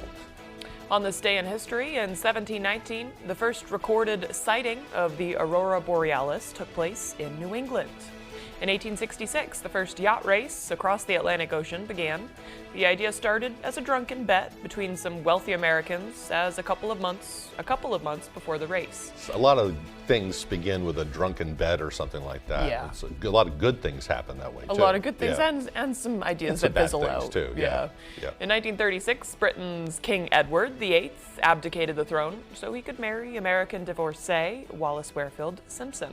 On this day in history, in 1719, the first recorded sighting of the aurora borealis took place in New England. In 1866, the first yacht race across the Atlantic Ocean began. The idea started as a drunken bet between some wealthy Americans as a couple of months before the race.
A lot of things begin with a drunken bet or something like that.
Yeah.
A lot of good things happen that way, too.
A lot of good things
Yeah.
and some ideas
And some
that
bad
fizzle
things,
out.
too. Yeah.
In 1936, Britain's King Edward VIII abdicated the throne so he could marry American divorcee Wallis Warefield Simpson.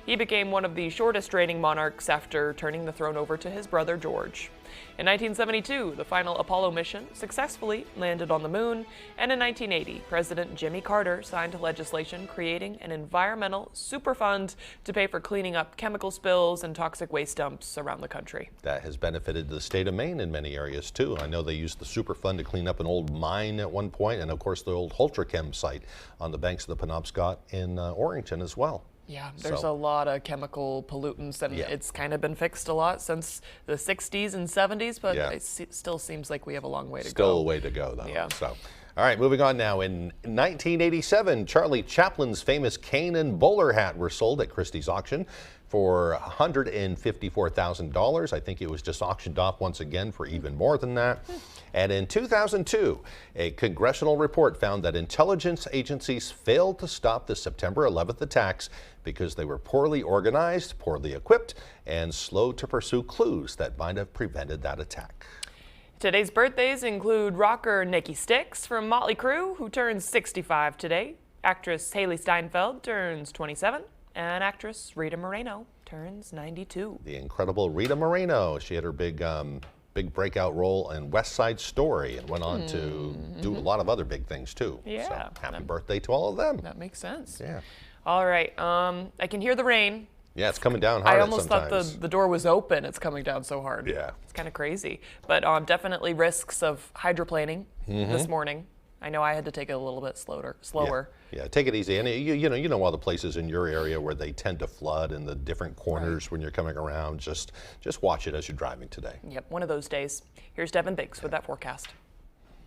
He became one of the shortest reigning monarchs after turning the throne over to his brother George. In 1972, the final Apollo mission successfully landed on the moon, and in 1980, President Jimmy Carter signed legislation creating an environmental superfund to pay for cleaning up chemical spills and toxic waste dumps around the country.
That has benefited the state of Maine in many areas, too. I know they used the Superfund to clean up an old mine at one point, and of course the old Holtrachem site on the banks of the Penobscot in Orrington as well.
Yeah, there's a lot of chemical pollutants, and it's kind of been fixed a lot since the 60s and 70s, but it still seems like we have a long way to go.
Still a way to go, though.
Yeah.
So, all right, moving on now. In 1987, Charlie Chaplin's famous cane and bowler hat were sold at Christie's auction for $154,000. I think it was just auctioned off once again for even more than that. And in 2002, a congressional report found that intelligence agencies failed to stop the September 11th attacks because they were poorly organized, poorly equipped, and slow to pursue clues that might have prevented that attack.
Today's birthdays include rocker Nikki Sixx from Motley Crue, who turns 65 today. Actress Haley Steinfeld turns 27. And actress Rita Moreno turns 92.
The incredible Rita Moreno. She had her big breakout role in West Side Story and went on to do a lot of other big things too.
Yeah.
So happy birthday to all of them.
That makes sense.
Yeah.
All right. I can hear the rain.
Yeah, it's coming down hard.
I almost thought
sometimes.
the door was open. It's coming down so hard.
Yeah.
It's kind of crazy. But definitely risks of hydroplaning this morning. I know I had to take it a little bit slower.
Yeah, take it easy. And you know all the places in your area where they tend to flood in the different corners when you're coming around. Just watch it as you're driving today.
Yep, one of those days. Here's Devin Biggs with that forecast.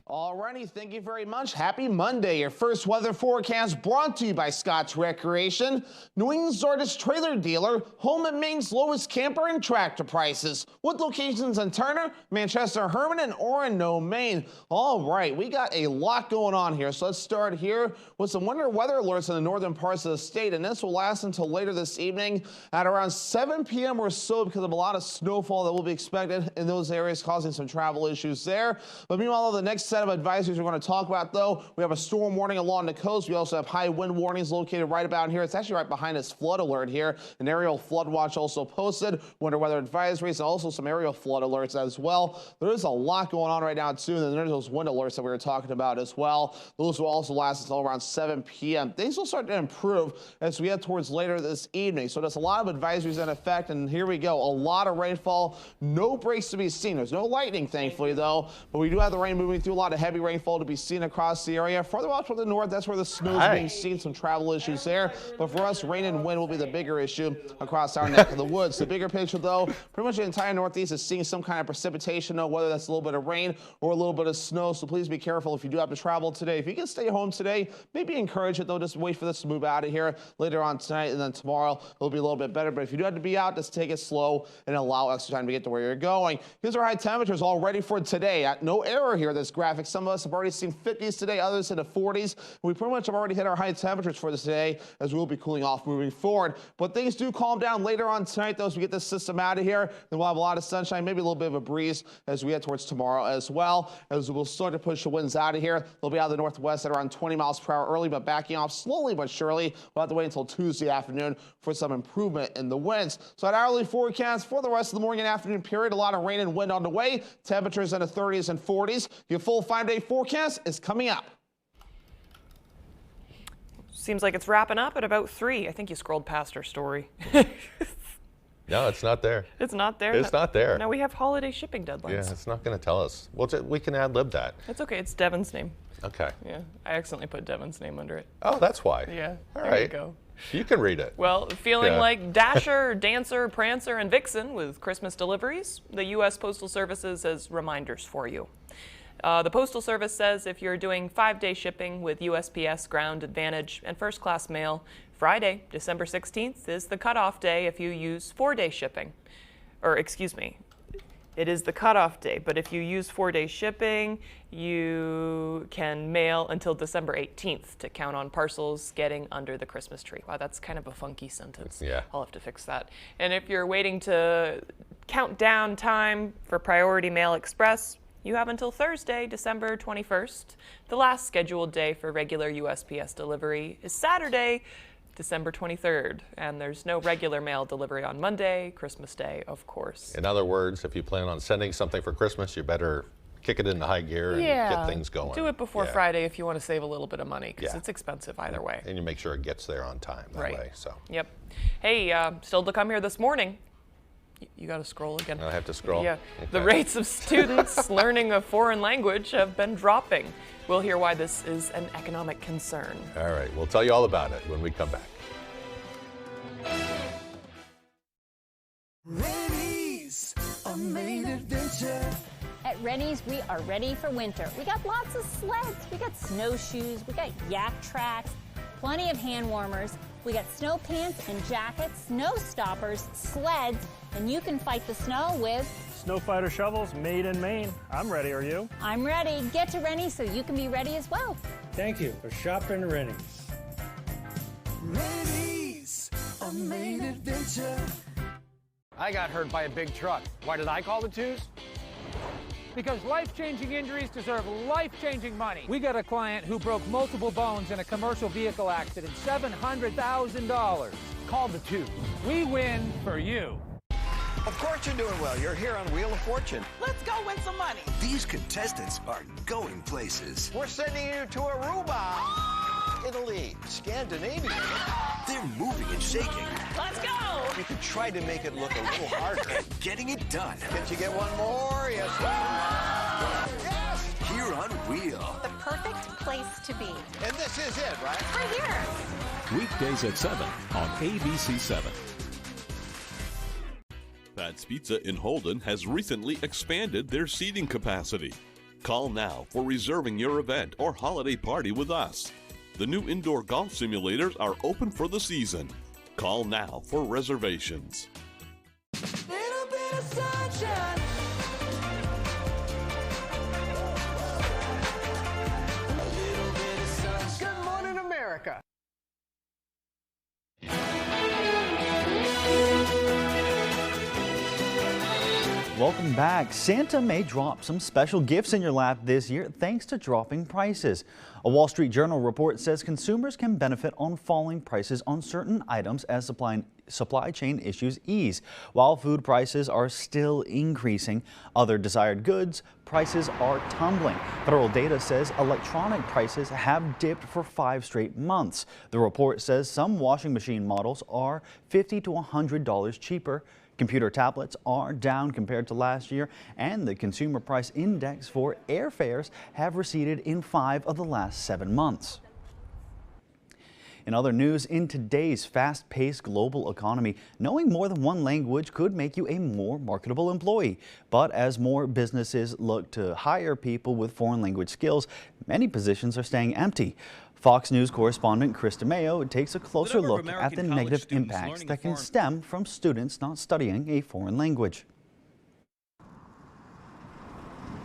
Alrighty, thank you very much. Happy Monday. Your first weather forecast brought to you by Scott's Recreation, New England's largest trailer dealer, home at Maine's lowest camper and tractor prices, with locations in Turner, Manchester, Herman, and Orono, Maine. All right, we got a lot going on here, so let's start here with some winter weather alerts in the northern parts of the state, and this will last until later this evening at around 7 p.m. or so because of a lot of snowfall that will be expected in those areas, causing some travel issues there. But meanwhile, the next set of advisories we're going to talk about, though, we have a storm warning along the coast. We also have high wind warnings located right about here. It's actually right behind this flood alert here. An aerial flood watch also posted, winter weather advisories, and also some aerial flood alerts as well. There is a lot going on right now, too, and then there's those wind alerts that we were talking about as well. Those will also last until around 7 p.m. Things will start to improve as we head towards later this evening. So there's a lot of advisories in effect, and here we go. A lot of rainfall, no breaks to be seen. There's no lightning, thankfully, though, but we do have the rain moving through. A lot of heavy rainfall to be seen across the area. Further out to the north, that's where the snow is being seen. Some travel issues there. But for us, rain and wind will be the bigger issue across our neck of the woods. The bigger picture, though, pretty much the entire Northeast is seeing some kind of precipitation, though, whether that's a little bit of rain or a little bit of snow. So please be careful if you do have to travel today. If you can stay home today, maybe encourage it, though. Just wait for this to move out of here later on tonight, and then tomorrow it'll be a little bit better. But if you do have to be out, just take it slow and allow extra time to get to where you're going. Here's our high temperatures all ready for today. No error here, this graphic. Some of us have already seen 50s today, others in the 40s. We pretty much have already hit our high temperatures for this today, as we'll be cooling off moving forward. But things do calm down later on tonight, though, as we get this system out of here. Then we'll have a lot of sunshine, maybe a little bit of a breeze as we head towards tomorrow as well, as we'll start to push the winds out of here. They'll be out of the northwest at around 20 miles per hour early, but backing off slowly but surely. We'll have to wait until Tuesday afternoon for some improvement in the winds. So at hourly forecast for the rest of the morning and afternoon period, a lot of rain and wind on the way. Temperatures in the 30s and 40s. Your full 5-day forecast is coming up.
Seems like it's wrapping up at about 3. I think you scrolled past our story.
No, it's not there.
It's not there?
It's not there.
No, we have holiday shipping deadlines.
Yeah, it's not going to tell us. Well, we can ad-lib that.
It's okay. It's Devin's name.
Okay.
Yeah, I accidentally put Devin's name under it.
Oh, that's why.
Yeah,
All
there
right.
you go.
You can read it.
Well, feeling like Dasher, Dancer, Prancer, and Vixen with Christmas deliveries, the U.S. Postal Services has reminders for you. The Postal Service says if you're doing 5-day shipping with USPS, Ground, Advantage, and First Class Mail, Friday, December 16th is the cutoff day if you use 4-day shipping. Or, excuse me, it is the cutoff day, but if you use 4-day shipping, you can mail until December 18th to count on parcels getting under the Christmas tree. Wow, that's kind of a funky sentence.
Yeah.
I'll have to fix that. And if you're waiting to count down time for Priority Mail Express, you have until Thursday, December 21st. The last scheduled day for regular USPS delivery is Saturday, December 23rd. And there's no regular mail delivery on Monday, Christmas Day, of course.
In other words, if you plan on sending something for Christmas, you better kick it into high gear and get things going.
Do it before Friday if you want to save a little bit of money, because it's expensive either way.
And you make sure it gets there on time that way. So.
Yep. Hey, still to come here this morning. You got to scroll again.
I have to scroll.
Yeah.
Okay.
The rates of students learning a foreign language have been dropping. We'll hear why this is an economic concern.
All right. We'll tell you all about it when we come back.
Rennie's, a Maine adventure.
At Rennie's, we are ready for winter. We got lots of sleds, we got snowshoes, we got yak tracks, plenty of hand warmers. We got snow pants and jackets, snow stoppers, sleds, and you can fight the snow with
Snow Fighter shovels made in Maine. I'm ready, are you?
I'm ready. Get to Rennie's so you can be ready as well.
Thank you for shopping Rennie's.
Rennie's, a Maine adventure.
I got hurt by a big truck. Why did I call the twos? Because life-changing injuries deserve life-changing money. We got a client who broke multiple bones in a commercial vehicle accident, $700,000. Call the twos. We win for you.
Of course you're doing well. You're here on Wheel of Fortune.
Let's go win some money.
These contestants are going places.
We're sending you to Aruba,
Italy, Scandinavia.
They're moving and shaking. Let's go.
You could try to make it look a little harder.
Getting it done.
Can't you get one more? Yes.
Yes.
Here on Wheel.
The perfect place to be.
And this is it, right?
Right here.
Weekdays at 7 on ABC 7.
Pat's Pizza in Holden has recently expanded their seating capacity. Call now for reserving your event or holiday party with us. The new indoor golf simulators are open for the season. Call now for reservations.
Little bit of sunshine. A little bit of sunshine.
Good morning, America.
Welcome back. Santa may drop some special gifts in your lap this year thanks to dropping prices. A Wall Street Journal report says consumers can benefit on falling prices on certain items as supply chain issues ease. While food prices are still increasing, other desired goods prices are tumbling. Federal data says electronic prices have dipped for 5 straight months. The report says some washing machine models are $50 to $100 cheaper. Computer tablets are down compared to last year, and the Consumer Price Index for airfares have receded in 5 of the last 7 months. In other news, in today's fast-paced global economy, knowing more than one language could make you a more marketable employee. But as more businesses look to hire people with foreign language skills, many positions are staying empty. Fox News correspondent Chris DeMayo takes a closer look at the negative impacts that can stem from students not studying a foreign language.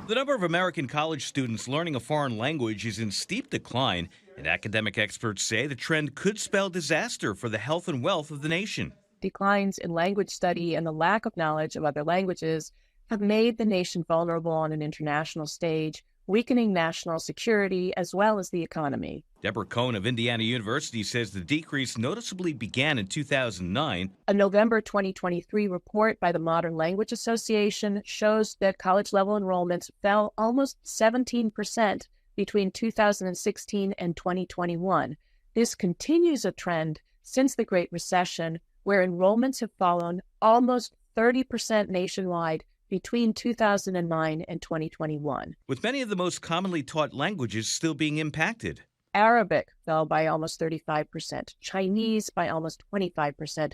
The number of American college students learning a foreign language is in steep decline, and academic experts say the trend could spell disaster for the health and wealth of the nation.
Declines in language study and the lack of knowledge of other languages have made the nation vulnerable on an international stage, weakening national security as well as the economy.
Deborah Cohn of Indiana University says the decrease noticeably began in 2009.
A November 2023 report by the Modern Language Association shows that college-level enrollments fell almost 17% between 2016 and 2021. This continues a trend since the Great Recession, where enrollments have fallen almost 30% nationwide between 2009 and 2021.
With many of the most commonly taught languages still being impacted.
Arabic fell by almost 35%, Chinese by almost 25%,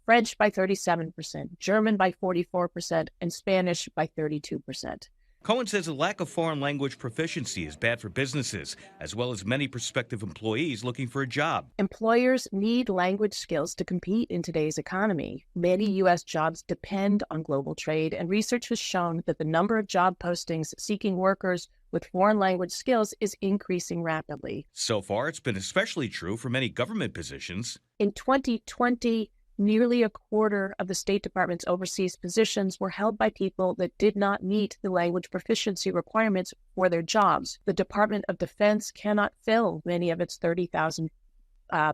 French by 37%, German by 44%, and Spanish by 32%.
Cohen says a lack of foreign language proficiency is bad for businesses, as well as many prospective employees looking for a job.
Employers need language skills to compete in today's economy. Many U.S. jobs depend on global trade, and research has shown that the number of job postings seeking workers with foreign language skills is increasing rapidly.
So far, it's been especially true for many government positions.
In 2020, nearly a quarter of the State Department's overseas positions were held by people that did not meet the language proficiency requirements for their jobs. The Department of Defense cannot fill many of its 30,000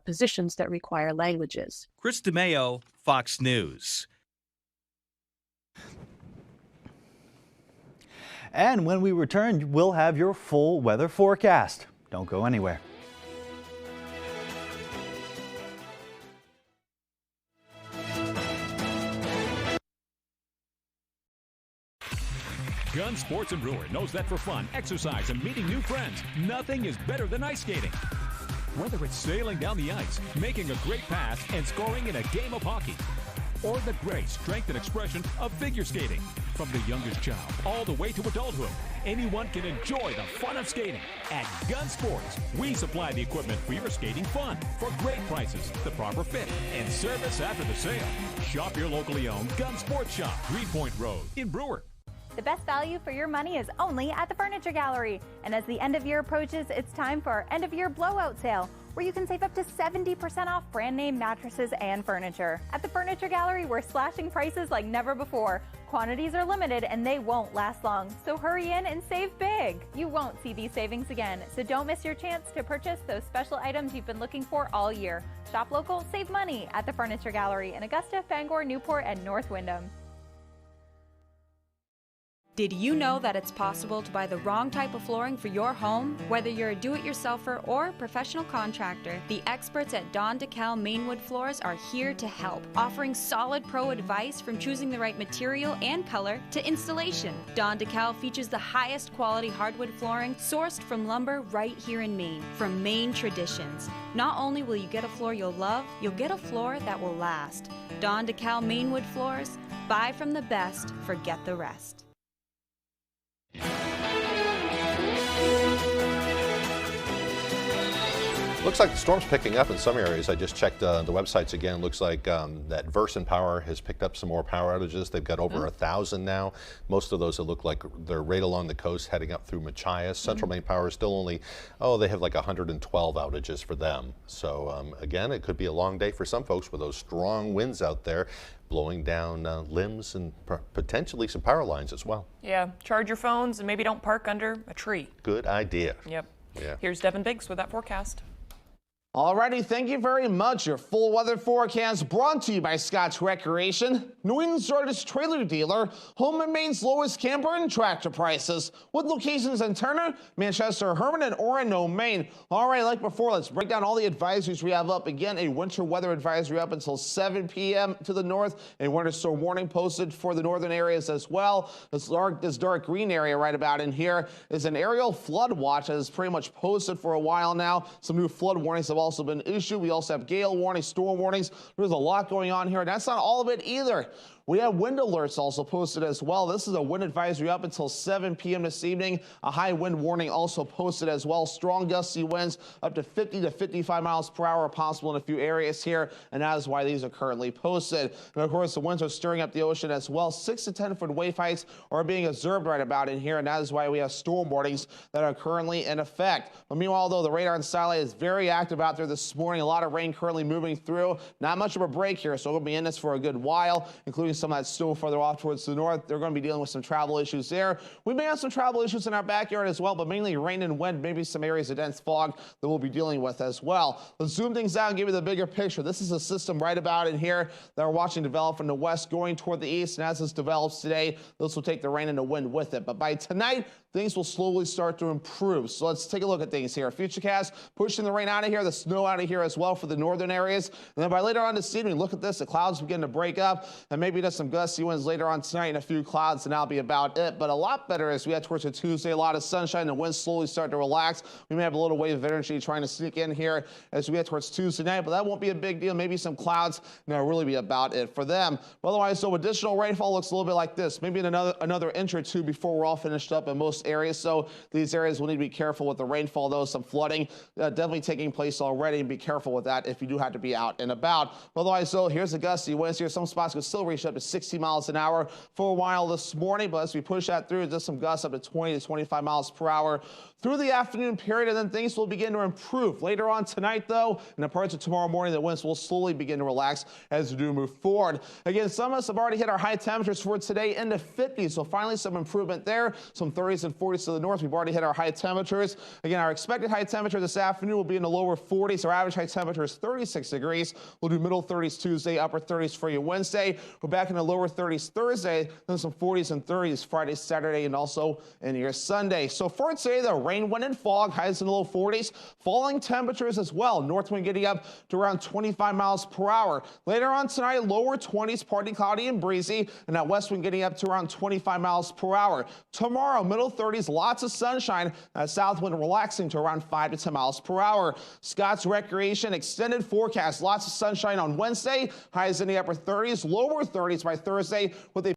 positions that require languages.
Chris DeMeo, Fox News.
And when we return, we'll have your full weather forecast. Don't go anywhere.
Gun Sports and Brewer knows that for fun, exercise, and meeting new friends, nothing is better than ice skating. Whether it's sailing down the ice, making a great pass, and scoring in a game of hockey, or the grace, strength, and expression of figure skating. From the youngest child all the way to adulthood, anyone can enjoy the fun of skating. At Gun Sports, we supply the equipment for your skating fun for great prices, the proper fit, and service after the sale. Shop your locally owned Gun Sports Shop, Greenpoint Road in Brewer.
The best value for your money is only at the Furniture Gallery. And as the end of year approaches, it's time for our end of year blowout sale, where you can save up to 70% off brand name mattresses and furniture. At the Furniture Gallery, we're slashing prices like never before. Quantities are limited and they won't last long, so hurry in and save big. You won't see these savings again, so don't miss your chance to purchase those special items you've been looking for all year. Shop local, save money at the Furniture Gallery in Augusta, Bangor, Newport, and North Windham.
Did you know that it's possible to buy the wrong type of flooring for your home? Whether you're a do-it-yourselfer or a professional contractor, the experts at Don DeKalb Mainwood Floors are here to help, offering solid pro advice from choosing the right material and color to installation. Don DeKalb features the highest quality hardwood flooring sourced from lumber right here in Maine, from Maine traditions. Not only will you get a floor you'll love, you'll get a floor that will last. Don DeKalb Mainwood Floors, buy from the best, forget the rest.
Looks like the storm's picking up in some areas. I just checked the websites again. Looks like that Versant Power has picked up some more power outages. They've got over 1,000 now. Most of those that look like they're right along the coast heading up through Machias. Central Maine Power is still only, they have like 112 outages for them. So again, it could be a long day for some folks with those strong winds out there blowing down limbs and potentially some power lines as well.
Yeah, charge your phones and maybe don't park under a tree.
Good idea.
Yep.
Yeah.
Here's Devin Biggs with that forecast.
Alrighty, thank you very much. Your full weather forecast brought to you by Scott's Recreation, New England's largest trailer dealer, home and Maine's lowest camper and tractor prices, with locations in Turner, Manchester, Herman, and Orono, Maine. Alright, like before, let's break down all the advisories we have up. Again, a winter weather advisory up until 7 p.m. to the north, a winter storm warning posted for the northern areas as well. This dark green area right about in here is an aerial flood watch that is pretty much posted for a while now. Some new flood warnings have also been issued. We also have gale warnings, storm warnings. There's a lot going on here, and that's not all of it either. We have wind alerts also posted as well. This is a wind advisory up until 7 p.m. this evening. A high wind warning also posted as well. Strong gusty winds up to 50 to 55 miles per hour possible in a few areas here, and that is why these are currently posted. And of course, the winds are stirring up the ocean as well. 6 to 10 foot wave heights are being observed right about in here, and that is why we have storm warnings that are currently in effect. But meanwhile, though, the radar and satellite is very active out there this morning. A lot of rain currently moving through. Not much of a break here, so we'll be in this for a good while, including some of that snow further off towards the north. They're going to be dealing with some travel issues there. We may have some travel issues in our backyard as well, but mainly rain and wind, maybe some areas of dense fog that we'll be dealing with as well. Let's zoom things out and give you the bigger picture. This is a system right about in here that we're watching develop from the west going toward the east, and as this develops today, this will take the rain and the wind with it. But by tonight, things will slowly start to improve. So let's take a look at things here. Futurecast pushing the rain out of here, the snow out of here as well for the northern areas. And then by later on this evening, look at this. The clouds begin to break up, and maybe beat us some gusty winds later on tonight and a few clouds, and that'll be about it. But a lot better as we head towards a Tuesday. A lot of sunshine and winds slowly start to relax. We may have a little wave of energy trying to sneak in here as we head towards Tuesday night, but that won't be a big deal. Maybe some clouds, and that'll really be about it for them. But otherwise, so additional rainfall looks a little bit like this. Maybe in another inch or two before we're all finished up in most areas. So these areas will need to be careful with the rainfall, though. Some flooding definitely taking place already. Be careful with that if you do have to be out and about. Otherwise, so here's a gusty winds here. Some spots could still reach up to 60 miles an hour for a while this morning, but as we push that through, just some gusts up to 20 to 25 miles per hour through the afternoon period, and then things will begin to improve. Later on tonight, though, and the parts of tomorrow morning, the winds will slowly begin to relax as we do move forward. Again, some of us have already hit our high temperatures for today in the 50s, so finally some improvement there. Some 30s and 40s to the north. We've already hit our high temperatures. Again, our expected high temperature this afternoon will be in the lower 40s. Our average high temperature is 36 degrees. We'll do middle 30s Tuesday, upper 30s for you Wednesday. We're back in the lower 30s Thursday, then some 40s and 30s Friday, Saturday, and also in your Sunday. So for today, the rain, wind, and fog, highs in the low 40s. Falling temperatures as well. North wind getting up to around 25 miles per hour. Later on tonight, lower 20s, partly cloudy and breezy, and that west wind getting up to around 25 miles per hour. Tomorrow, middle 30s, lots of sunshine. That south wind relaxing to around 5 to 10 miles per hour. Scott's Recreation extended forecast. Lots of sunshine on Wednesday. Highs in the upper 30s, lower 30s by Thursday with a